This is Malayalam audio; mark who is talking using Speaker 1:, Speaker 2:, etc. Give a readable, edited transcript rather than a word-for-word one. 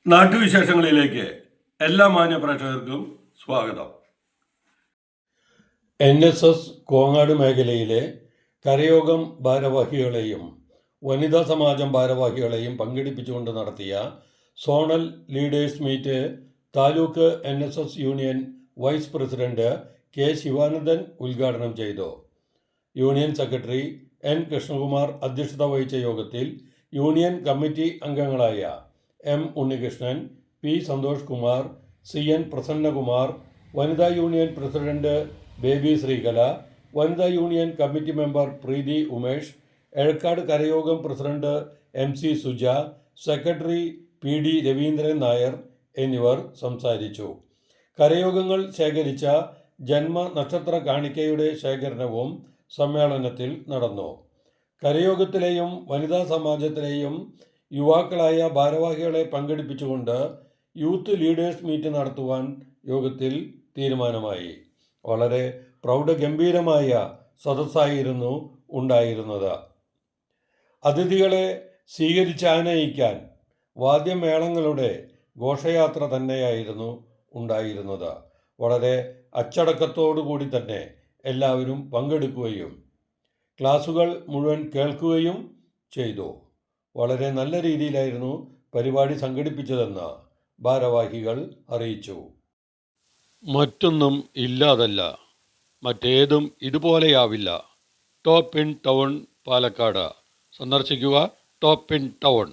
Speaker 1: നാട്ടുവിശേഷങ്ങളിലേക്ക് എല്ലാ മാന്യ പ്രേക്ഷകർക്കും സ്വാഗതം. NSS കോങ്ങാട് മേഖലയിലെ കരയോഗം ഭാരവാഹികളെയും വനിതാ സമാജം ഭാരവാഹികളെയും പങ്കെടുപ്പിച്ചുകൊണ്ട് നടത്തിയ zonal leaders meet taluk NSS union vice president K Sivanandan ഉദ്ഘാടനം ചെയ്തു. യൂണിയൻ സെക്രട്ടറി N കൃഷ്ണകുമാർ അധ്യക്ഷത വഹിച്ച യോഗത്തിൽ യൂണിയൻ കമ്മിറ്റി അംഗങ്ങളായ M Unnikrishnan, P Santhosh Kumar, CN Prasannakumar, വനിതാ യൂണിയൻ പ്രസിഡന്റ് ബേബി ശ്രീകല, വനിതാ union committee member Preethi Umesh, Ezhakkad കരയോഗം president MC Suja, secretary PD Raveendran Nair എന്നിവർ സംസാരിച്ചു. കരയോഗങ്ങൾ ശേഖരിച്ച ജന്മ നക്ഷത്ര കാണിക്കയുടെ ശേഖരണവും സമ്മേളനത്തിൽ നടന്നു. കരയോഗത്തിലെയും വനിതാ സമാജത്തിലെയും യുവാക്കളായ ഭാരവാഹികളെ പങ്കെടുപ്പിച്ചുകൊണ്ട് യൂത്ത് ലീഡേഴ്സ് മീറ്റ് നടത്തുവാൻ യോഗത്തിൽ തീരുമാനമായി. വളരെ പ്രൗഢഗംഭീരമായ സദസ്സായിരുന്നു ഉണ്ടായിരുന്നത്. അതിഥികളെ സ്വീകരിച്ചാനയിക്കാൻ വാദ്യമേളങ്ങളുടെ ഘോഷയാത്ര തന്നെയായിരുന്നു ഉണ്ടായിരുന്നത്. വളരെ അച്ചടക്കത്തോടുകൂടി തന്നെ എല്ലാവരും പങ്കെടുക്കുകയും ക്ലാസുകൾ മുഴുവൻ കേൾക്കുകയും ചെയ്തു. വളരെ നല്ല രീതിയിലായിരുന്നു പരിപാടി സംഘടിപ്പിച്ചതെന്ന് ഭാരവാഹികൾ അറിയിച്ചു. മറ്റൊന്നും ഇല്ലാതല്ല, മറ്റേതും ഇതുപോലെയാവില്ല. ടോപ്പ് ഇൻ ടൗൺ പാലക്കാട് സന്ദർശിക്കുക. Top in town.